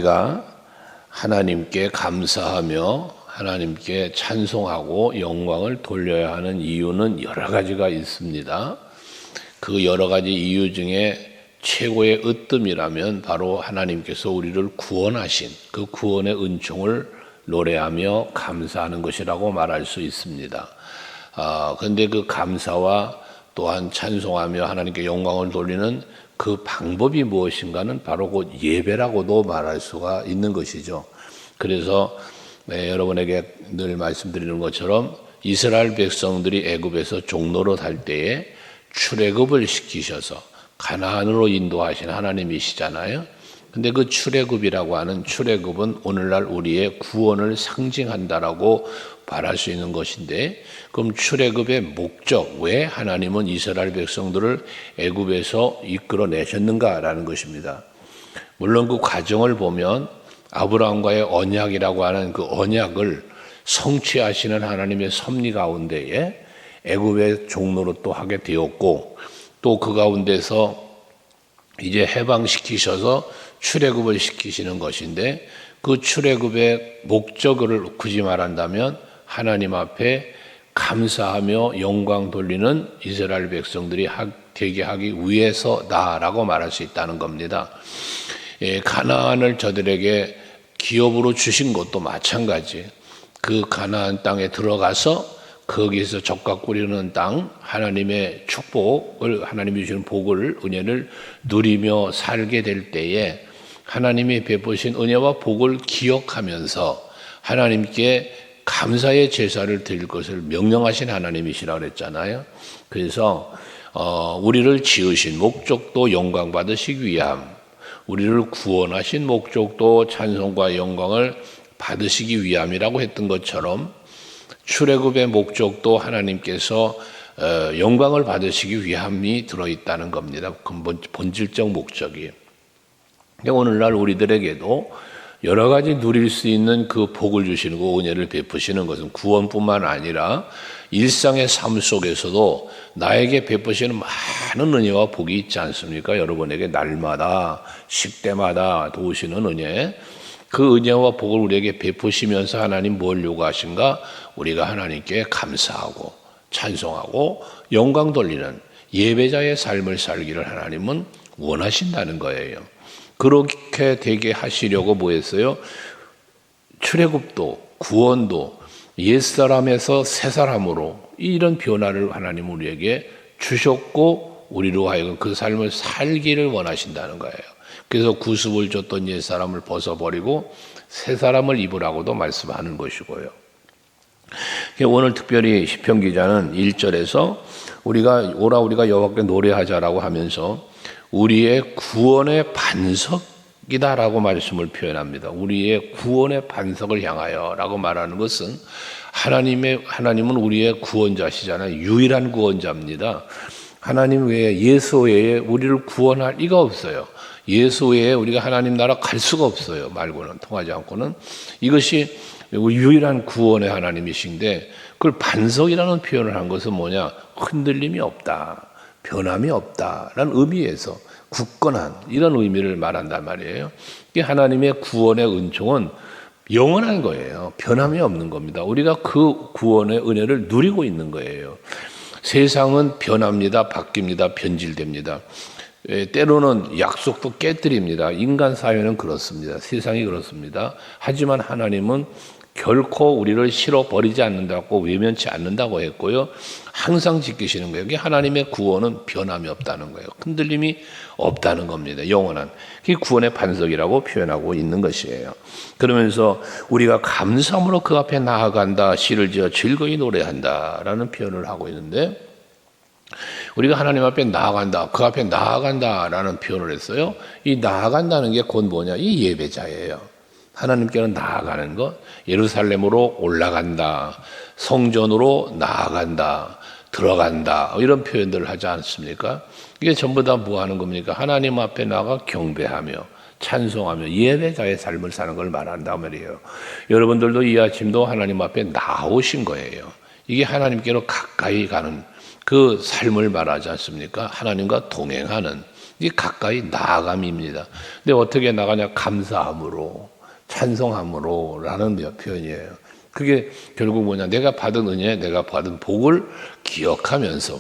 우리가 하나님께 감사하며 하나님께 찬송하고 영광을 돌려야 하는 이유는 여러 가지가 있습니다. 그 여러 가지 이유 중에 최고의 으뜸이라면 바로 하나님께서 우리를 구원하신 그 구원의 은총을 노래하며 감사하는 것이라고 말할 수 있습니다. 그런데 그 감사와 또한 찬송하며 하나님께 영광을 돌리는 그 방법이 무엇인가는 바로 곧 예배라고도 말할 수가 있는 것이죠. 그래서 여러분에게 늘 말씀드리는 것처럼 이스라엘 백성들이 애굽에서 종노릇 할 때에 출애굽을 시키셔서 가나안으로 인도하신 하나님이시잖아요. 근데 그 출애굽이라고 하는 출애굽은 오늘날 우리의 구원을 상징한다라고 말할 수 있는 것인데, 그럼 출애굽의 목적, 왜 하나님은 이스라엘 백성들을 애굽에서 이끌어내셨는가라는 것입니다. 물론 그 과정을 보면 아브라함과의 언약이라고 하는 그 언약을 성취하시는 하나님의 섭리 가운데에 애굽의 종노릇도 하게 되었고, 또 그 가운데서 이제 해방시키셔서 출애굽을 시키시는 것인데, 그 출애굽의 목적을 굳이 말한다면 하나님 앞에 감사하며 영광 돌리는 이스라엘 백성들이 되게 하기 위해서다라고 말할 수 있다는 겁니다. 가나안을 저들에게 기업으로 주신 것도 마찬가지. 그 가나안 땅에 들어가서 거기에서 젖과 꿀이 흐르는 땅, 하나님의 축복을, 하나님이 주시는 복을, 은혜를 누리며 살게 될 때에 하나님이 베푸신 은혜와 복을 기억하면서 하나님께 감사의 제사를 드릴 것을 명령하신 하나님이시라고 그랬잖아요. 그래서 우리를 지으신 목적도 영광 받으시기 위함, 우리를 구원하신 목적도 찬송과 영광을 받으시기 위함이라고 했던 것처럼 출애굽의 목적도 하나님께서 영광을 받으시기 위함이 들어있다는 겁니다. 본질적 목적이. 오늘날 우리들에게도 여러 가지 누릴 수 있는 그 복을 주시는 거, 은혜를 베푸시는 것은 구원뿐만 아니라 일상의 삶 속에서도 나에게 베푸시는 많은 은혜와 복이 있지 않습니까? 여러분에게 날마다 10대마다 도우시는 은혜, 그 은혜와 복을 우리에게 베푸시면서 하나님 뭘 요구하신가? 우리가 하나님께 감사하고 찬송하고 영광 돌리는 예배자의 삶을 살기를 하나님은 원하신다는 거예요. 그렇게 되게 하시려고 뭐 했어요? 출애굽도 구원도 옛사람에서 새사람으로 이런 변화를 하나님 우리에게 주셨고, 우리로 하여금 그 삶을 살기를 원하신다는 거예요. 그래서 구습을 줬던 옛사람을 벗어버리고 새사람을 입으라고도 말씀하는 것이고요. 오늘 특별히 시편 기자는 1절에서 우리가 여호와께 노래하자라고 하면서 우리의 구원의 반석이다라고 말씀을 표현합니다. 우리의 구원의 반석을 향하여라고 말하는 것은 하나님은 우리의 구원자시잖아요. 유일한 구원자입니다. 하나님 외에, 예수 외에 우리를 구원할 이가 없어요. 예수 외에 우리가 하나님 나라 갈 수가 없어요. 말고는, 통하지 않고는. 이것이 유일한 구원의 하나님이신데, 그걸 반석이라는 표현을 한 것은 뭐냐? 흔들림이 없다, 변함이 없다라는 의미에서 굳건한 이런 의미를 말한단 말이에요. 이게 하나님의 구원의 은총은 영원한 거예요. 변함이 없는 겁니다. 우리가 그 구원의 은혜를 누리고 있는 거예요. 세상은 변합니다, 바뀝니다, 변질됩니다. 때로는 약속도 깨뜨립니다. 인간 사회는 그렇습니다. 세상이 그렇습니다. 하지만 하나님은 결코 우리를 싫어버리지 않는다고, 외면치 않는다고 했고요. 항상 지키시는 거예요. 이게 하나님의 구원은 변함이 없다는 거예요. 흔들림이 없다는 겁니다. 영원한. 그게 구원의 반석이라고 표현하고 있는 것이에요. 그러면서 우리가 감사함으로 그 앞에 나아간다, 시를 지어 즐거이 노래한다라는 표현을 하고 있는데, 우리가 하나님 앞에 나아간다, 그 앞에 나아간다라는 표현을 했어요. 이 나아간다는 게 곧 뭐냐? 이 예배자예요. 하나님께는 나아가는 것, 예루살렘으로 올라간다, 성전으로 나아간다, 들어간다, 이런 표현들을 하지 않습니까? 이게 전부 다 뭐 하는 겁니까? 하나님 앞에 나가 경배하며 찬송하며 예배자의 삶을 사는 걸 말한단 말이에요. 여러분들도 이 아침도 하나님 앞에 나오신 거예요. 이게 하나님께로 가까이 가는 그 삶을 말하지 않습니까? 하나님과 동행하는, 이 가까이 나아감입니다. 근데 어떻게 나가냐? 감사함으로, 찬송함으로라는 표현이에요. 그게 결국 뭐냐? 내가 받은 은혜, 내가 받은 복을 기억하면서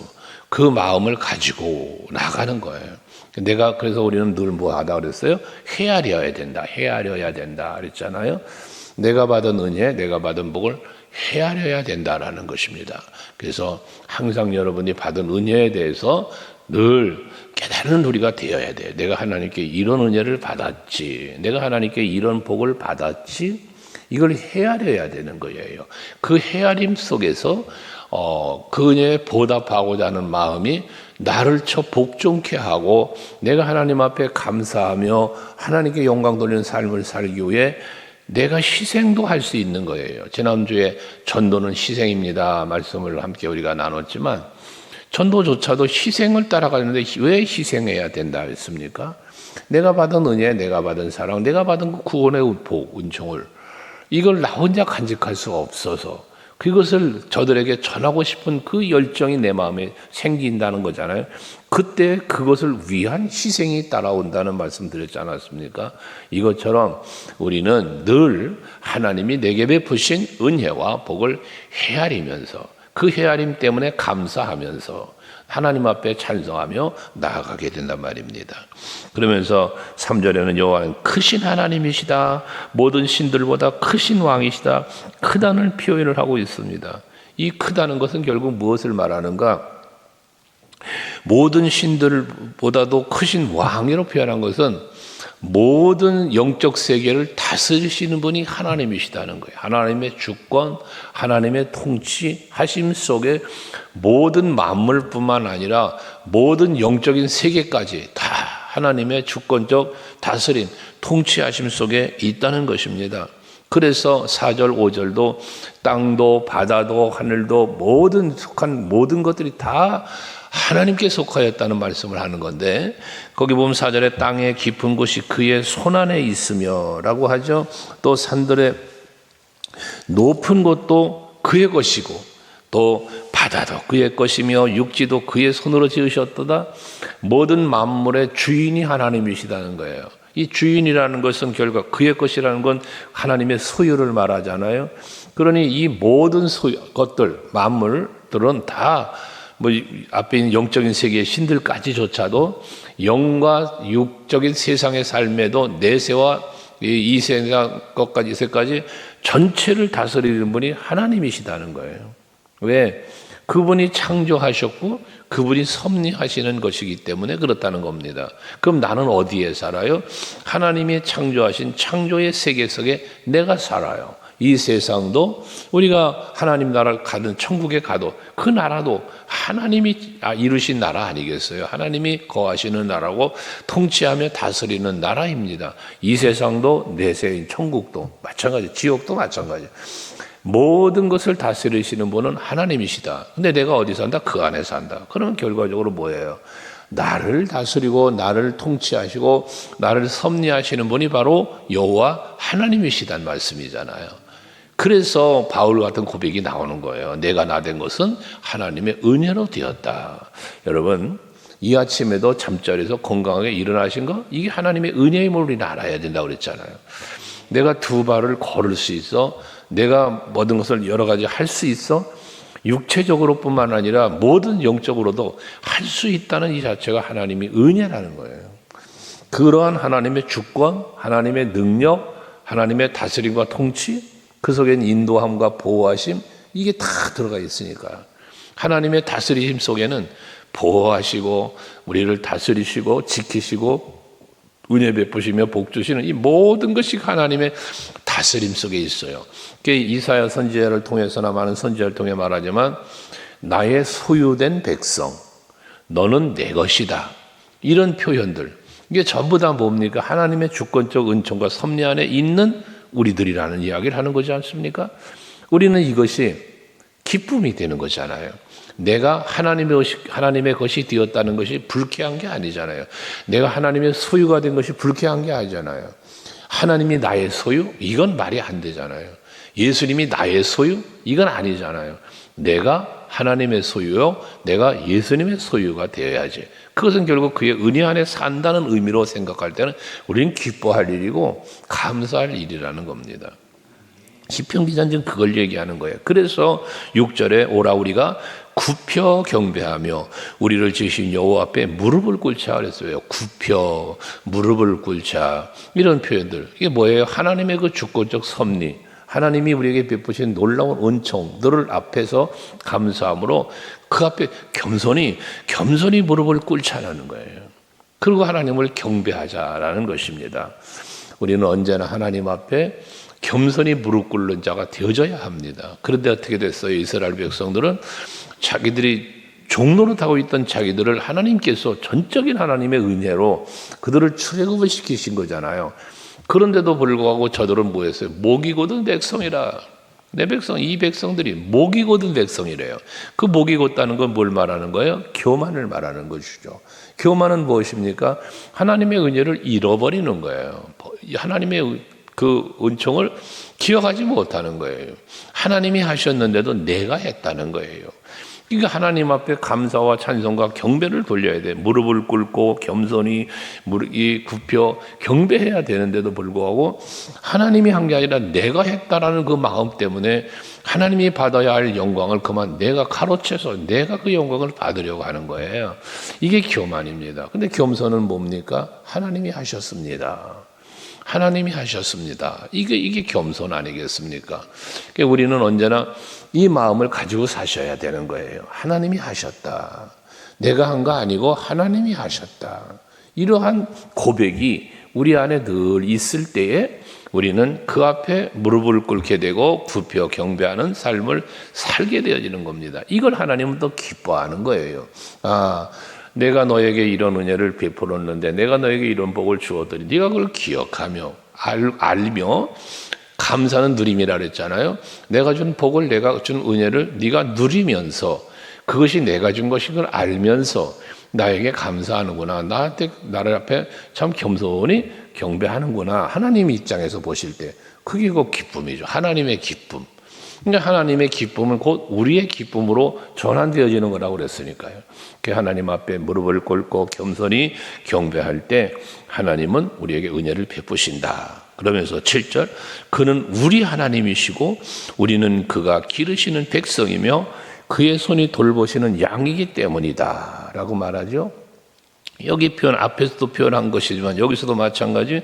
그 마음을 가지고 나가는 거예요. 내가 그래서 우리는 늘 뭐 하다 그랬어요? 헤아려야 된다. 헤아려야 된다 그랬잖아요. 내가 받은 은혜, 내가 받은 복을 헤아려야 된다라는 것입니다. 그래서 항상 여러분이 받은 은혜에 대해서 늘 깨달은 우리가 되어야 돼요. 내가 하나님께 이런 은혜를 받았지. 내가 하나님께 이런 복을 받았지. 이걸 헤아려야 되는 거예요. 그 헤아림 속에서 그 은혜에 보답하고자 하는 마음이 나를 복종케 하고 내가 하나님 앞에 감사하며 하나님께 영광 돌리는 삶을 살기 위해 내가 희생도 할 수 있는 거예요. 지난주에 전도는 희생입니다 말씀을 함께 우리가 나눴지만 전도조차도 희생을 따라가는데 왜 희생해야 된다 했습니까? 내가 받은 은혜, 내가 받은 사랑, 내가 받은 그 구원의 복, 은총을 이걸 나 혼자 간직할 수가 없어서 그것을 저들에게 전하고 싶은 그 열정이 내 마음에 생긴다는 거잖아요. 그때 그것을 위한 희생이 따라온다는 말씀 드렸지 않았습니까? 이것처럼 우리는 늘 하나님이 내게 베푸신 은혜와 복을 헤아리면서 그 헤아림 때문에 감사하면서 하나님 앞에 찬송하며 나아가게 된단 말입니다. 그러면서 3절에는 여호와는 크신 하나님이시다. 모든 신들보다 크신 왕이시다. 크다는 표현을 하고 있습니다. 이 크다는 것은 결국 무엇을 말하는가? 모든 신들보다도 크신 왕이라고 표현한 것은 모든 영적 세계를 다스리시는 분이 하나님이시다는 거예요. 하나님의 주권, 하나님의 통치하심 속에 모든 만물뿐만 아니라 모든 영적인 세계까지 다 하나님의 주권적 다스림, 통치하심 속에 있다는 것입니다. 그래서 4절, 5절도 땅도 바다도 하늘도 속한 모든 것들이 다 하나님께 속하였다는 말씀을 하는 건데 거기 보면 4절에 땅의 깊은 곳이 그의 손안에 있으며 라고 하죠. 또 산들의 높은 곳도 그의 것이고 또 바다도 그의 것이며 육지도 그의 손으로 지으셨도다. 모든 만물의 주인이 하나님이시다는 거예요. 이 주인이라는 것은 결국 그의 것이라는 건 하나님의 소유를 말하잖아요. 그러니 이 모든 것들, 만물들은 다 앞에 있는 영적인 세계의 신들까지조차도 영과 육적인 세상의 삶에도 내세와 이 세상 것까지 이세까지 전체를 다스리는 분이 하나님이시다는 거예요. 왜? 그분이 창조하셨고 그분이 섭리하시는 것이기 때문에 그렇다는 겁니다. 그럼 나는 어디에 살아요? 하나님이 창조하신 창조의 세계 속에 내가 살아요. 이 세상도 우리가 하나님 나라를 가든 천국에 가도 그 나라도 하나님이 이루신 나라 아니겠어요? 하나님이 거하시는 나라고 통치하며 다스리는 나라입니다. 이 세상도 내세인 천국도 마찬가지, 지옥도 마찬가지. 모든 것을 다스리시는 분은 하나님이시다. 근데 내가 어디 산다? 그 안에 산다. 그러면 결과적으로 뭐예요? 나를 다스리고 나를 통치하시고 나를 섭리하시는 분이 바로 여호와 하나님이시단 말씀이잖아요. 그래서 바울 같은 고백이 나오는 거예요. 내가 나 된 것은 하나님의 은혜로 되었다. 여러분, 이 아침에도 잠자리에서 건강하게 일어나신 거 이게 하나님의 은혜임을 우리는 알아야 된다고 그랬잖아요. 내가 두 발을 걸을 수 있어. 내가 모든 것을 여러 가지 할 수 있어. 육체적으로 뿐만 아니라 모든 영적으로도 할 수 있다는 이 자체가 하나님의 은혜라는 거예요. 그러한 하나님의 주권, 하나님의 능력, 하나님의 다스림과 통치, 그 속엔 인도함과 보호하심, 이게 다 들어가 있으니까. 하나님의 다스리심 속에는 보호하시고 우리를 다스리시고 지키시고 은혜 베푸시며 복 주시는 이 모든 것이 하나님의 다스림 속에 있어요. 이사야 선지자를 통해서나 많은 선지자를 통해 말하지만 나의 소유된 백성, 너는 내 것이다. 이런 표현들, 이게 전부 다 뭡니까? 하나님의 주권적 은총과 섭리 안에 있는 우리들이라는 이야기를 하는 거지 않습니까? 우리는 이것이 기쁨이 되는 거잖아요. 내가 하나님의 것이 되었다는 것이 불쾌한 게 아니잖아요. 내가 하나님의 소유가 된 것이 불쾌한 게 아니잖아요. 하나님이 나의 소유? 이건 말이 안 되잖아요. 예수님이 나의 소유? 이건 아니잖아요. 내가 하나님의 소유요, 내가 예수님의 소유가 되어야지. 그것은 결국 그의 은혜 안에 산다는 의미로 생각할 때는 우리는 기뻐할 일이고 감사할 일이라는 겁니다. 시편 기자는 그걸 얘기하는 거예요. 그래서 6절에 오라 우리가 굽혀 경배하며 우리를 지으신 여호와 앞에 무릎을 꿇자 그랬어요. 굽혀 무릎을 꿇자, 이런 표현들, 이게 뭐예요? 하나님의 그 주권적 섭리, 하나님이 우리에게 베푸신 놀라운 은총들을 앞에서 감사함으로 그 앞에 겸손히 무릎을 꿇자라는 거예요. 그리고 하나님을 경배하자라는 것입니다. 우리는 언제나 하나님 앞에 겸손히 무릎 꿇는 자가 되어져야 합니다. 그런데 어떻게 됐어요? 이스라엘 백성들은 자기들이 종노릇하고 있던 자기들을 하나님께서 전적인 하나님의 은혜로 그들을 출애굽을 시키신 거잖아요. 그런데도 불구하고 저들은 뭐했어요? 목이 곧은 백성이라. 내 백성, 이 백성들이 목이 곧은 백성이래요. 그 목이 곧다는 건 뭘 말하는 거예요? 교만을 말하는 것이죠. 교만은 무엇입니까? 하나님의 은혜를 잃어버리는 거예요. 하나님의 그 은총을 기억하지 못하는 거예요. 하나님이 하셨는데도 내가 했다는 거예요. 그러니까 하나님 앞에 감사와 찬송과 경배를 돌려야 돼. 무릎을 꿇고 겸손히 무릎이 굽혀 경배해야 되는데도 불구하고 하나님이 한 게 아니라 내가 했다라는 그 마음 때문에 하나님이 받아야 할 영광을 그만 내가 가로채서 내가 그 영광을 받으려고 하는 거예요. 이게 교만입니다. 근데 겸손은 뭡니까? 하나님이 하셨습니다. 하나님이 하셨습니다. 이게 겸손 아니겠습니까? 그러니까 우리는 언제나 이 마음을 가지고 사셔야 되는 거예요. 하나님이 하셨다. 내가 한 거 아니고 하나님이 하셨다. 이러한 고백이 우리 안에 늘 있을 때에 우리는 그 앞에 무릎을 꿇게 되고 굽혀 경배하는 삶을 살게 되어지는 겁니다. 이걸 하나님은 또 기뻐하는 거예요. 내가 너에게 이런 은혜를 베풀었는데 내가 너에게 이런 복을 주었더니 네가 그걸 기억하며 알며 감사는 누림이라 그랬잖아요. 내가 준 복을, 내가 준 은혜를 네가 누리면서 그것이 내가 준 것인 걸 알면서 나에게 감사하는구나. 나를 앞에 참 겸손히 경배하는구나. 하나님 입장에서 보실 때 그게 그 기쁨이죠. 하나님의 기쁨. 그러니까 하나님의 기쁨은 곧 우리의 기쁨으로 전환되어지는 거라고 그랬으니까요. 하나님 앞에 무릎을 꿇고 겸손히 경배할 때 하나님은 우리에게 은혜를 베푸신다. 그러면서 7절, 그는 우리 하나님이시고 우리는 그가 기르시는 백성이며 그의 손이 돌보시는 양이기 때문이다 라고 말하죠. 여기 표현, 앞에서도 표현한 것이지만 여기서도 마찬가지,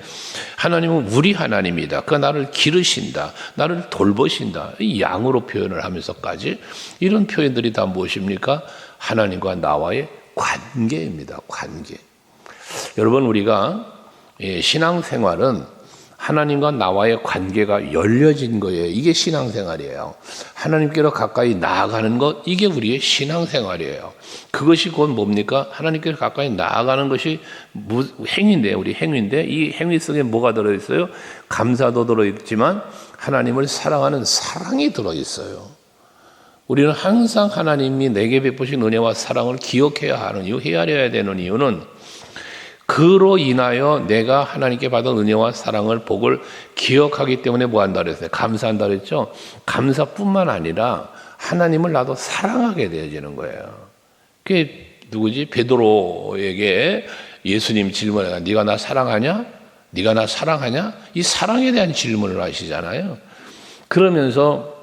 하나님은 우리 하나님이다. 그가 나를 기르신다. 나를 돌보신다. 이 양으로 표현을 하면서까지 이런 표현들이 다 무엇입니까? 하나님과 나와의 관계입니다. 관계. 여러분, 우리가 신앙생활은 하나님과 나와의 관계가 열려진 거예요. 이게 신앙생활이에요. 하나님께로 가까이 나아가는 것, 이게 우리의 신앙생활이에요. 그것이 곧 뭡니까? 하나님께로 가까이 나아가는 것이 행위인데, 우리 행위인데, 이 행위 속에 뭐가 들어있어요? 감사도 들어있지만 하나님을 사랑하는 사랑이 들어있어요. 우리는 항상 하나님이 내게 베푸신 은혜와 사랑을 기억해야 하는 이유, 헤아려야 되는 이유는 그로 인하여 내가 하나님께 받은 은혜와 사랑을, 복을 기억하기 때문에 뭐 한다 그랬어요? 감사한다 그랬죠? 감사뿐만 아니라 하나님을 나도 사랑하게 되어지는 거예요. 그게 누구지? 베드로에게 예수님 질문해요. 네가 나 사랑하냐? 네가 나 사랑하냐? 이 사랑에 대한 질문을 하시잖아요. 그러면서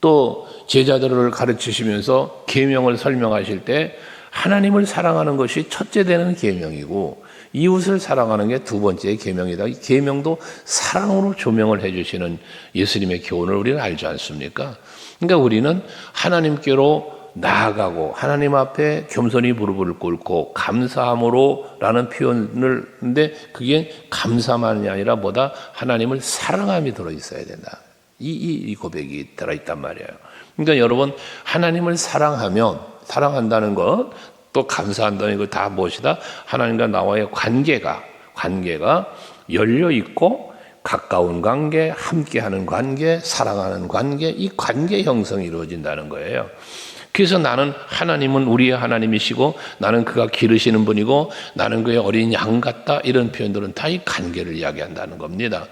또 제자들을 가르치시면서 계명을 설명하실 때 하나님을 사랑하는 것이 첫째 되는 계명이고 이웃을 사랑하는 게 두 번째 계명이다. 이 계명도 사랑으로 조명을 해주시는 예수님의 교훈을 우리는 알지 않습니까? 그러니까 우리는 하나님께로 나아가고 하나님 앞에 겸손히 무릎을 꿇고 감사함으로라는 표현을 근데 그게 감사만이 아니라 뭐다? 하나님을 사랑함이 들어있어야 된다. 이 고백이 들어있단 말이에요. 그러니까 여러분, 하나님을 사랑한다는 것, 또 감사한다는 것 다 무엇이다? 하나님과 나와의 관계가 열려 있고 가까운 관계, 함께하는 관계, 사랑하는 관계, 이 관계 형성이 이루어진다는 거예요. 그래서 나는 하나님은 우리의 하나님이시고 나는 그가 기르시는 분이고 나는 그의 어린 양 같다, 이런 표현들은 다 이 관계를 이야기한다는 겁니다.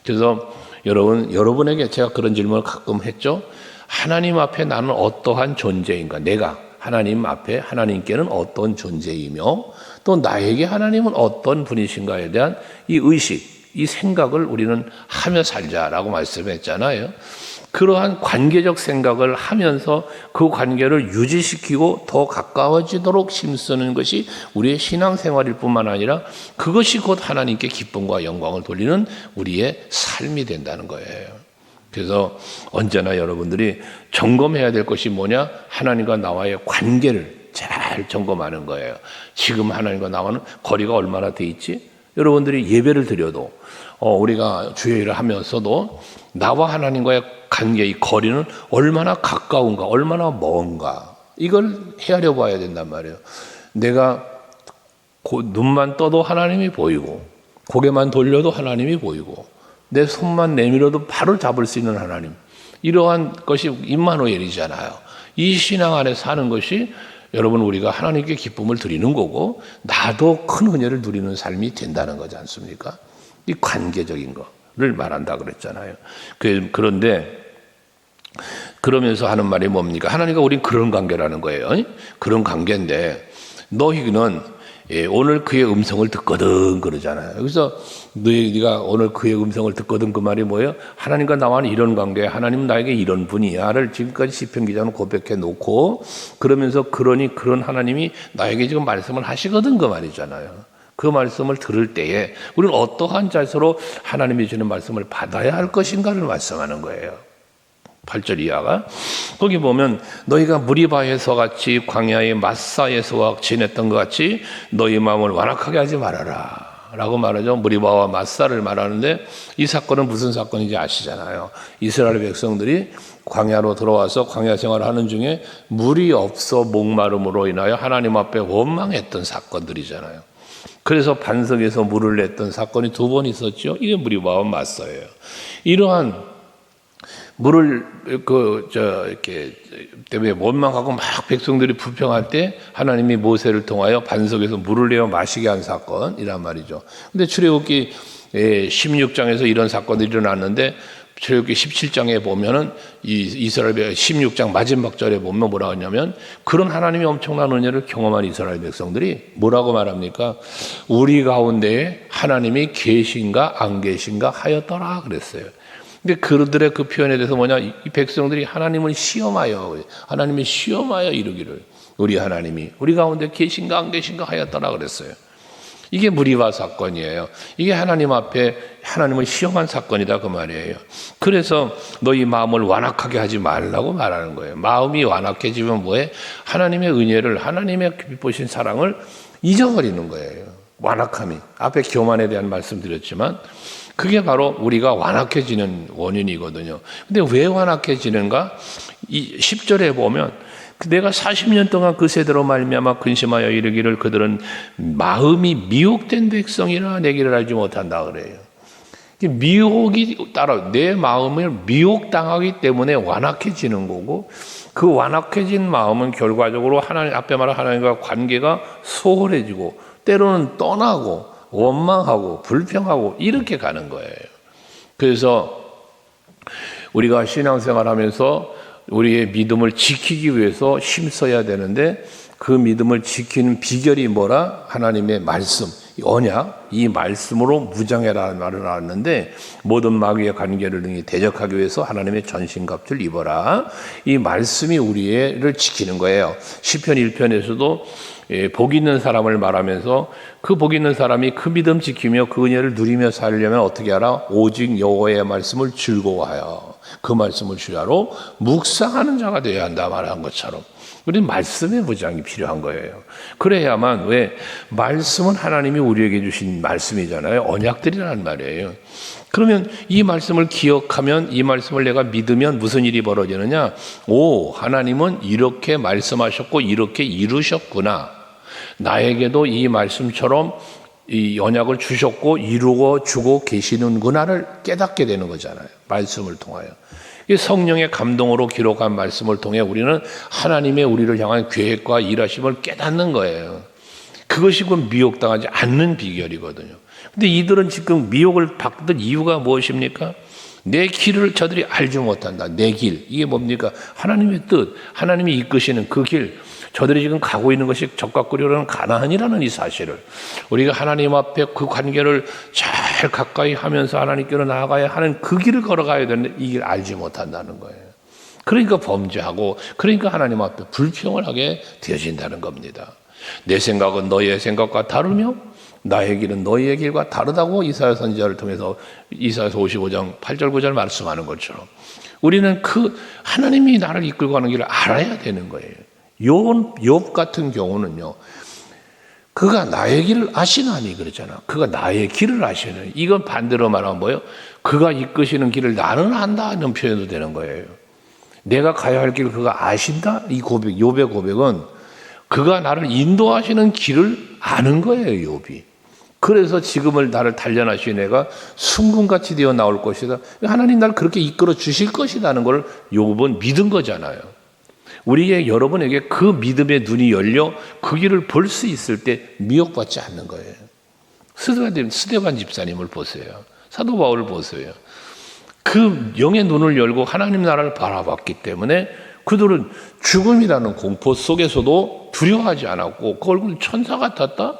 그래서 여러분에게 제가 그런 질문을 가끔 했죠. 하나님 앞에 나는 어떠한 존재인가? 내가 하나님 앞에 하나님께는 어떤 존재이며 또 나에게 하나님은 어떤 분이신가에 대한 이 의식, 이 생각을 우리는 하며 살자라고 말씀했잖아요. 그러한 관계적 생각을 하면서 그 관계를 유지시키고 더 가까워지도록 힘쓰는 것이 우리의 신앙생활일 뿐만 아니라 그것이 곧 하나님께 기쁨과 영광을 돌리는 우리의 삶이 된다는 거예요. 그래서 언제나 여러분들이 점검해야 될 것이 뭐냐? 하나님과 나와의 관계를 잘 점검하는 거예요. 지금 하나님과 나와는 거리가 얼마나 돼 있지? 여러분들이 예배를 드려도 우리가 주일을 하면서도 나와 하나님과의 관계, 이 거리는 얼마나 가까운가, 얼마나 먼가, 이걸 헤아려 봐야 된단 말이에요. 내가 눈만 떠도 하나님이 보이고 고개만 돌려도 하나님이 보이고 내 손만 내밀어도 바로 잡을 수 있는 하나님, 이러한 것이 임마누엘이잖아요. 이 신앙 안에 사는 것이 여러분 우리가 하나님께 기쁨을 드리는 거고 나도 큰 은혜를 누리는 삶이 된다는 거지 않습니까? 이 관계적인 거를 말한다 그랬잖아요. 그런데 그러면서 하는 말이 뭡니까? 하나님과 우린 그런 관계라는 거예요. 그런 관계인데 너희는 오늘 그의 음성을 듣거든 그러잖아요. 그래서 네가 오늘 그의 음성을 듣거든, 그 말이 뭐예요? 하나님과 나와는 이런 관계, 하나님은 나에게 이런 분이야를 지금까지 시편 기자는 고백해 놓고 그러면서 그러니 그런 하나님이 나에게 지금 말씀을 하시거든 그 말이잖아요. 그 말씀을 들을 때에 우리는 어떠한 자세로 하나님이 주는 말씀을 받아야 할 것인가를 말씀하는 거예요. 8절 이하가 거기 보면 너희가 무리바에서 같이 광야의 마사에서 지냈던 것 같이 너희 마음을 완악하게 하지 말아라 라고 말하죠. 무리바와 마사를 말하는데 이 사건은 무슨 사건인지 아시잖아요. 이스라엘 백성들이 광야로 들어와서 광야 생활을 하는 중에 물이 없어 목마름으로 인하여 하나님 앞에 원망했던 사건들이잖아요. 그래서 반석에서 물을 냈던 사건이 2번 있었죠. 이게 무리바와 마사예요. 이러한 물을 이렇게 때문에 원망하고 막 백성들이 불평할 때 하나님이 모세를 통하여 반석에서 물을 내어 마시게 한 사건이란 말이죠. 근데 출애굽기 16장에서 이런 사건들이 일어났는데 출애굽기 17장에 보면은 이 이스라엘 16장 마지막 절에 보면 뭐라고 하냐면 그런 하나님의 엄청난 은혜를 경험한 이스라엘 백성들이 뭐라고 말합니까? 우리 가운데에 하나님이 계신가 안 계신가 하였더라 그랬어요. 근데 그들의 그 표현에 대해서 뭐냐, 이 백성들이 하나님을 시험하여 이르기를 우리 하나님이 우리 가운데 계신가 안 계신가 하였더라 그랬어요. 이게 무리바 사건이에요. 이게 하나님 앞에 하나님을 시험한 사건이다 그 말이에요. 그래서 너희 마음을 완악하게 하지 말라고 말하는 거예요. 마음이 완악해지면 뭐해? 하나님의 은혜를, 하나님의 기쁘신 사랑을 잊어버리는 거예요. 완악함이. 앞에 교만에 대한 말씀 드렸지만 그게 바로 우리가 완악해지는 원인이거든요. 근데 왜 완악해지는가? 이 10절에 보면 내가 40년 동안 그 세대로 말미암아 근심하여 이르기를 그들은 마음이 미혹된 백성이라 내 길을 알지 못한다 그래요. 미혹이 따라 내 마음을 미혹당하기 때문에 완악해지는 거고 그 완악해진 마음은 결과적으로 하나님 앞에 말한 하나님과 관계가 소홀해지고 때로는 떠나고 원망하고 불평하고 이렇게 가는 거예요. 그래서 우리가 신앙생활하면서 우리의 믿음을 지키기 위해서 힘써야 되는데 그 믿음을 지키는 비결이 뭐라? 하나님의 말씀, 언약, 이 말씀으로 무장해라는 말을 나왔는데 모든 마귀의 관계를 능히 대적하기 위해서 하나님의 전신갑주를 입어라. 이 말씀이 우리를 지키는 거예요. 시편 1편에서도 복 있는 사람을 말하면서 그 복 있는 사람이 그 믿음 지키며 그 은혜를 누리며 살려면 어떻게 하라? 오직 여호와의 말씀을 즐거워하여 그 말씀을 주야로 묵상하는 자가 되어야 한다 말한 것처럼 우리는 말씀의 무장이 필요한 거예요. 그래야만 왜? 말씀은 하나님이 우리에게 주신 말씀이잖아요. 언약들이라는 말이에요. 그러면 이 말씀을 기억하면 이 말씀을 내가 믿으면 무슨 일이 벌어지느냐? 오, 하나님은 이렇게 말씀하셨고 이렇게 이루셨구나. 나에게도 이 말씀처럼 이 언약을 주셨고 이루어 주고 계시는구나를 깨닫게 되는 거잖아요. 말씀을 통하여. 이 성령의 감동으로 기록한 말씀을 통해 우리는 하나님의 우리를 향한 계획과 일하심을 깨닫는 거예요. 그것이 곧 미혹당하지 않는 비결이거든요. 근데 이들은 지금 미혹을 받던 이유가 무엇입니까? 내 길을 저들이 알지 못한다. 내 길. 이게 뭡니까? 하나님의 뜻, 하나님이 이끄시는 그 길. 저들이 지금 가고 있는 것이 적각거리라는 가나안이라는 이 사실을 우리가 하나님 앞에 그 관계를 잘 가까이 하면서 하나님께로 나아가야 하는 그 길을 걸어가야 되는데 이 길 알지 못한다는 거예요. 그러니까 범죄하고 그러니까 하나님 앞에 불평을 하게 되어진다는 겁니다. 내 생각은 너희의 생각과 다르며 나의 길은 너희의 길과 다르다고 이사야 선지자를 통해서 이사야서 55장 8절 9절 말씀하는 것처럼 우리는 그 하나님이 나를 이끌고 가는 길을 알아야 되는 거예요. 욥 같은 경우는요, 그가 나의 길을 아시나니 그러잖아. 그가 나의 길을 아시나니. 이건 반대로 말하면 뭐예요? 그가 이끄시는 길을 나는 안다는 표현도 되는 거예요. 내가 가야 할 길을 그가 아신다? 이 고백, 욥의 고백은 그가 나를 인도하시는 길을 아는 거예요, 욥이. 그래서 지금을 나를 단련하신 애가 순금같이 되어 나올 것이다. 하나님 나를 그렇게 이끌어 주실 것이라는 걸 욥은 믿은 거잖아요. 우리의 여러분에게 그 믿음의 눈이 열려 그 길을 볼 수 있을 때 미혹받지 않는 거예요. 스데반 집사님을 보세요. 사도 바울을 보세요. 그 영의 눈을 열고 하나님 나라를 바라봤기 때문에 그들은 죽음이라는 공포 속에서도 두려워하지 않았고 그 얼굴 천사 같았다?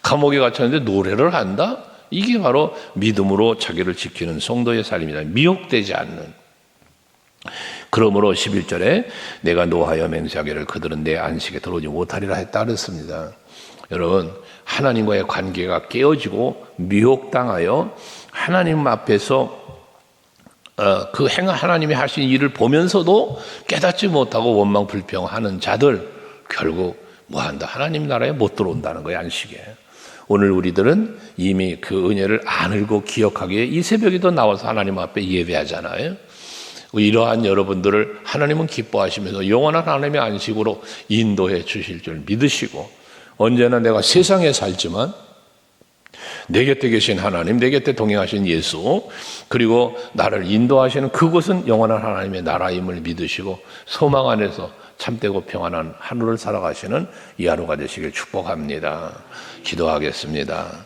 감옥에 갇혔는데 노래를 한다? 이게 바로 믿음으로 자기를 지키는 성도의 삶입니다. 미혹되지 않는. 그러므로 11절에 내가 노하여 맹세하기를 그들은 내 안식에 들어오지 못하리라 했다 그랬습니다. 여러분, 하나님과의 관계가 깨어지고 미혹당하여 하나님 앞에서 하나님이 하신 일을 보면서도 깨닫지 못하고 원망 불평하는 자들 결국 뭐한다? 하나님 나라에 못 들어온다는 거예요. 안식에. 오늘 우리들은 이미 그 은혜를 안을고 기억하기에 이 새벽에도 나와서 하나님 앞에 예배하잖아요. 이러한 여러분들을 하나님은 기뻐하시면서 영원한 하나님의 안식으로 인도해 주실 줄 믿으시고 언제나 내가 세상에 살지만 내 곁에 계신 하나님, 내 곁에 동행하신 예수, 그리고 나를 인도하시는 그곳은 영원한 하나님의 나라임을 믿으시고 소망 안에서 참되고 평안한 하루를 살아가시는 이 하루가 되시길 축복합니다. 기도하겠습니다.